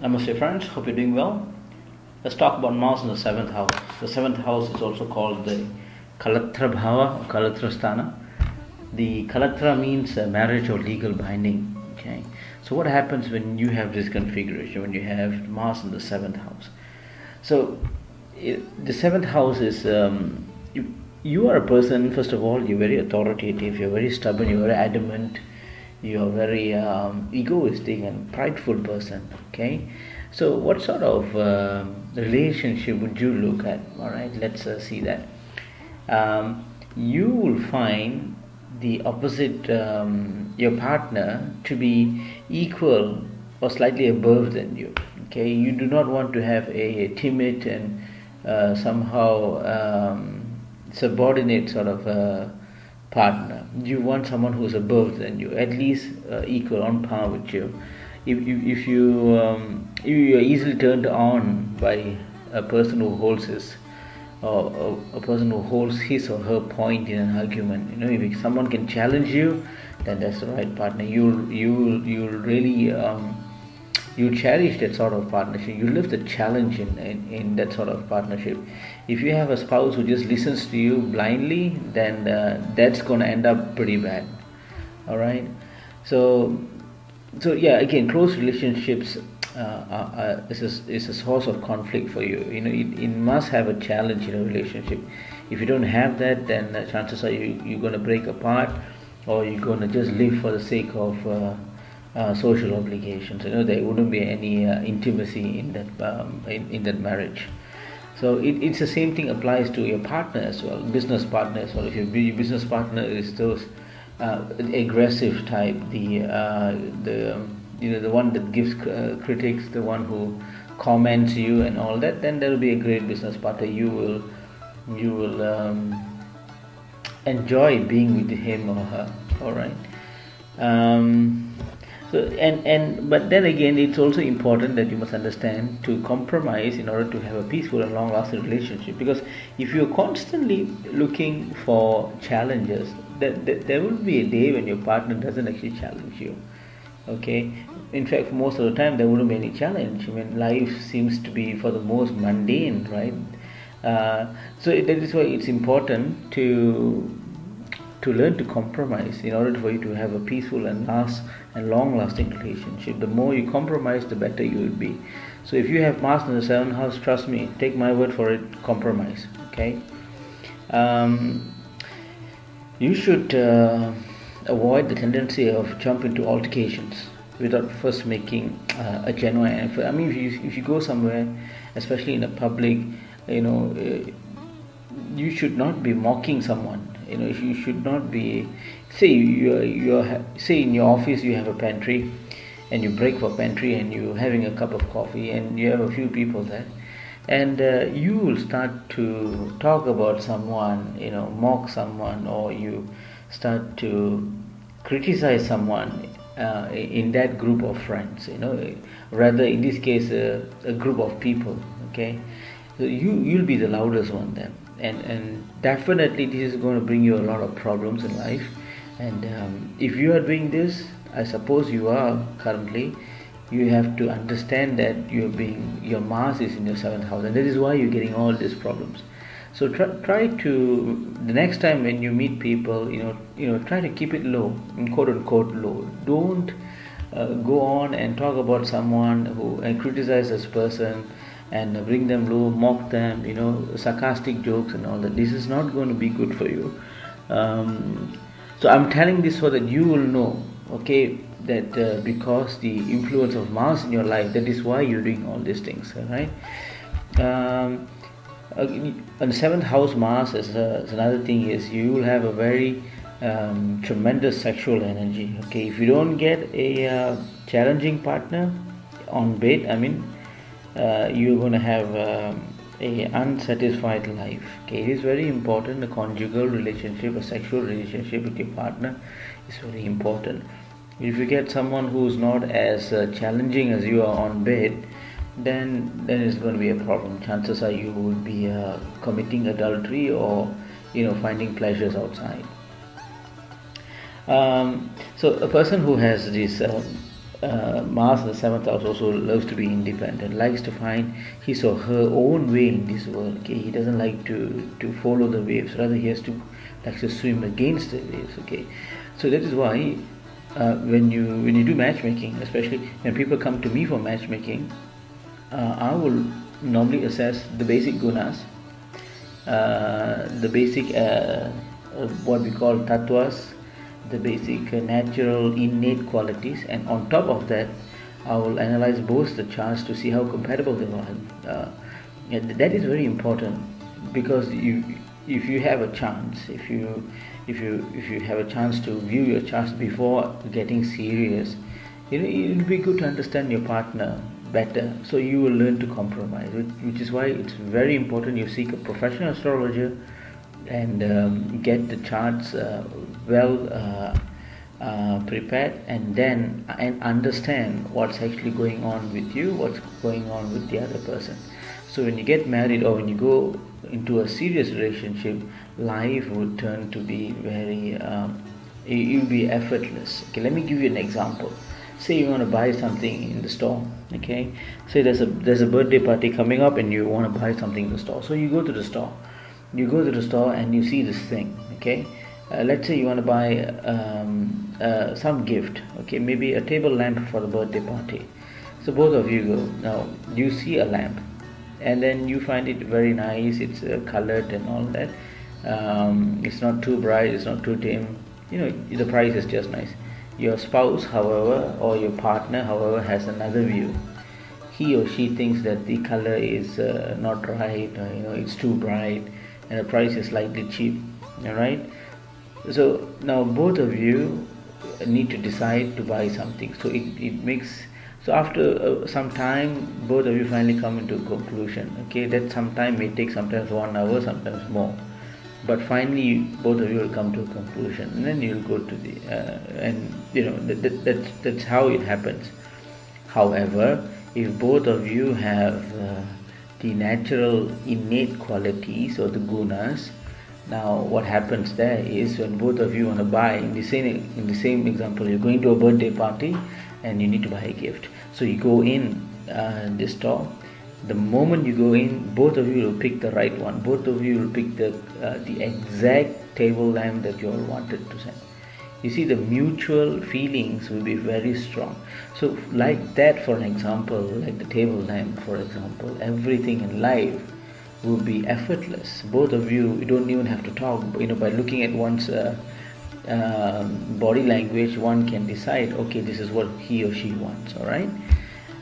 Namaste friends, hope you're doing well. Let's talk about Mars in the 7th house. The 7th house is also called the Kalatra Bhava or Kalatra Sthana. The Kalatra means marriage or legal binding. Okay, so what happens when you have this configuration, when you have Mars in the 7th house? So the 7th house is, you are a person, first of all, you're very authoritative, you're very stubborn, you're very adamant, you're very egoistic and prideful person. Okay, so what sort of relationship would you look at? All right, let's see that. You will find the opposite, your partner, to be equal or slightly above than you. Okay, you do not want to have a timid and somehow subordinate sort of partner. You want someone who's above than you, at least equal, on par with you. If you are easily turned on by a person who holds his or a person who holds his or her point in an argument, if someone can challenge you, then that's the right partner. You'll really you cherish that sort of partnership. You live the challenge in that sort of partnership. If you have a spouse who just listens to you blindly, then that's going to end up pretty bad. All right. So yeah, again, close relationships is a source of conflict for you. It must have a challenge in a relationship. If you don't have that, then chances are you're going to break apart, or you're going to just live for the sake of social obligations. There wouldn't be any intimacy in that in that marriage. So it's the same thing applies to your partner as well, business partner as well. If your business partner is those aggressive type, the one that gives critics, the one who comments you and all that, then there will be a great business partner. You will enjoy being with him or her. All right. But then again, it's also important that you must understand to compromise in order to have a peaceful and long-lasting relationship. Because if you're constantly looking for challenges, there will be a day when your partner doesn't actually challenge you. Okay, in fact, most of the time there wouldn't be any challenge. Life seems to be for the most mundane, right? So that is why it's important to learn to compromise in order for you to have a peaceful and long-lasting relationship. The more you compromise, the better you will be. So if you have Mars in the 7th house, trust me, take my word for it, compromise. Okay. You should avoid the tendency of jump into altercations without first making a genuine effort. If you go somewhere, especially in a public, you should not be mocking someone. You should not be. Say say in your office you have a pantry, and you break for pantry, and you're having a cup of coffee, and you have a few people there, and you will start to talk about someone, mock someone, or you start to criticize someone in that group of friends. Rather in this case a group of people. Okay, so you'll be the loudest one then. And definitely this is going to bring you a lot of problems in life. And if you are doing this, I suppose you are currently, you have to understand that your Mars is in your 7th house, and that is why you're getting all these problems. So try to, the next time when you meet people, try to keep it low, quote unquote low. Don't go on and talk about someone and criticize this person and bring them low, mock them, sarcastic jokes and all that. This is not going to be good for you. So I'm telling this so that you will know, okay, that because the influence of Mars in your life, that is why you're doing all these things, right? And the 7th house Mars is another thing is you will have a very tremendous sexual energy. Okay, if you don't get a challenging partner on bed, you're going to have a unsatisfied life. Okay, it is very important. A conjugal relationship, a sexual relationship with your partner is very important. If you get someone who's not as challenging as you are on bed, then it's going to be a problem. Chances are you will be committing adultery or finding pleasures outside. So a person who has this Mars in the seventh house also loves to be independent, likes to find his or her own way in this world. Okay, he doesn't like to follow the waves. Rather, he likes to swim against the waves. Okay, so that is why when you do matchmaking, especially when people come to me for matchmaking, I will normally assess the basic gunas, the basic what we call tattvas, the basic natural innate qualities, and on top of that I will analyze both the charts to see how compatible they are. And that is very important, because if you have a chance, if you have a chance to view your charts before getting serious, it will be good to understand your partner better, so you will learn to compromise, which is why it's very important you seek a professional astrologer and get the charts prepared, and then understand what's actually going on with you, what's going on with the other person. So when you get married or when you go into a serious relationship, life would turn to be very it will be effortless. Okay, let me give you an example. Say you want to buy something in the store. Okay, say there's a birthday party coming up and you want to buy something in the store. So you go to the store and you see this thing. Okay, let's say you want to buy some gift. Okay, maybe a table lamp for the birthday party. So both of you go. Now you see a lamp and then you find it very nice, it's colored and all that. It's not too bright, it's not too dim, the price is just nice. Your spouse, however, or your partner, however, has another view. He or she thinks that the color is not right, it's too bright, and the price is slightly cheap. Alright, so now both of you need to decide to buy something. So it makes, so after some time, both of you finally come into a conclusion. Okay, that sometime may take sometimes 1 hour, sometimes more, but finally both of you will come to a conclusion, and then you'll go to the that's how it happens. However, if both of you have the natural innate qualities or the gunas, now what happens there is, when both of you want to buy, in the same example, you're going to a birthday party and you need to buy a gift. So you go in the store. The moment you go in, both of you will pick the right one. Both of you will pick the exact table lamp that you all wanted to send. You see, the mutual feelings will be very strong. So like that, for an example, like the table lamp, for example, everything in life will be effortless. Both of you don't even have to talk. By looking at one's body language, one can decide, okay, this is what he or she wants. All right.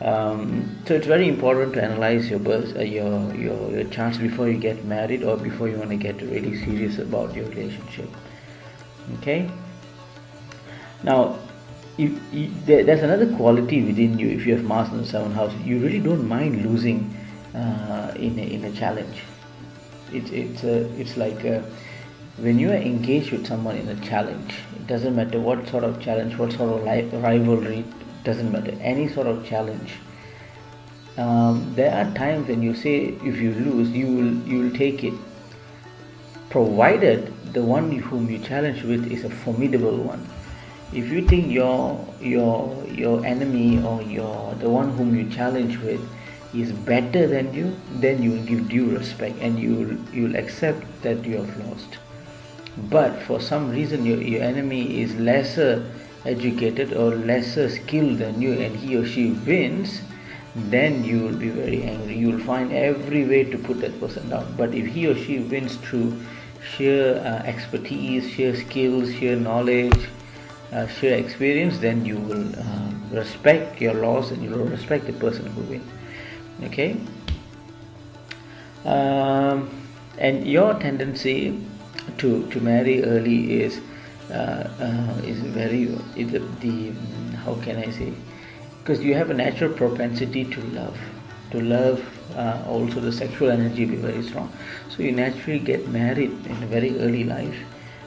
So it's very important to analyze your charts before you get married or before you want to get really serious about your relationship. Okay. Now, there's another quality within you. If you have Mars in the 7th house, you really don't mind losing in a challenge. It's like when you are engaged with someone in a challenge, it doesn't matter what sort of challenge, what sort of rivalry. Doesn't matter, any sort of challenge. There are times when you say, if you lose, you will take it, provided the one whom you challenge with is a formidable one. If you think your enemy or the one whom you challenge with is better than you, then you will give due respect and you'll accept that you have lost. But for some reason your enemy is lesser educated or lesser skilled than you and he or she wins, then you will be very angry. You will find every way to put that person down. But if he or she wins through sheer expertise, sheer skills, sheer knowledge, sheer experience, then you will respect your loss and you will respect the person who wins. Okay. And your tendency to marry early is very how can I say, because you have a natural propensity to love. Also the sexual energy will be very strong, so you naturally get married in a very early life,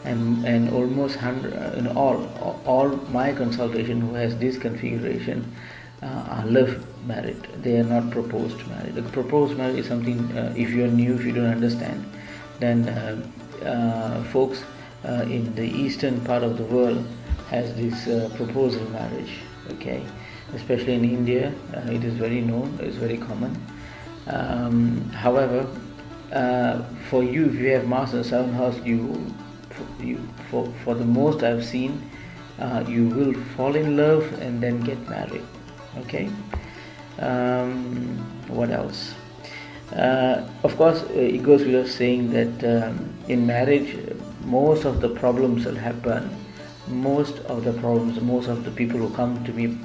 and almost 100 all my consultation who has this configuration are love married. They are not proposed married. The proposed marriage is something, if you're new, if you don't understand, then folks in the eastern part of the world has this proposal marriage. Okay, especially in India. It is very known, it's very common. However, for you, if you have Mars in the 7th house, for the most I've seen, you will fall in love and then get married. Okay. What else? Of course, it goes without saying that in marriage, most of the problems will happen. Most of the people who come to me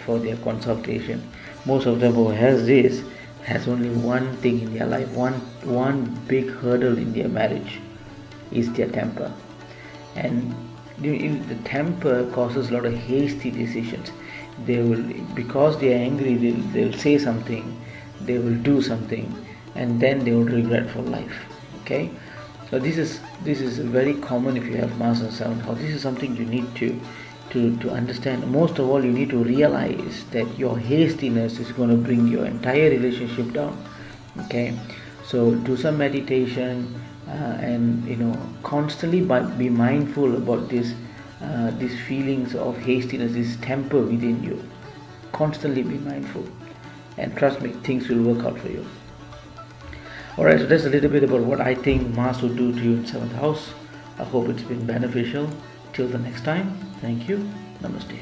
for their consultation, most of them who has only one thing in their life, one big hurdle in their marriage, is their temper. And the temper causes a lot of hasty decisions. They will, because they are angry, they'll say something, they will do something, and then they will regret for life. Okay, so this is very common if you have Mars in 7th house. This is something you need to understand. Most of all, you need to realize that your hastiness is going to bring your entire relationship down. Okay, so do some meditation, and constantly be mindful about these feelings of hastiness, this temper within you. Constantly be mindful, and trust me, things will work out for you. Alright, so that's a little bit about what I think Mars will do to you in 7th house. I hope it's been beneficial. Till the next time, thank you. Namaste.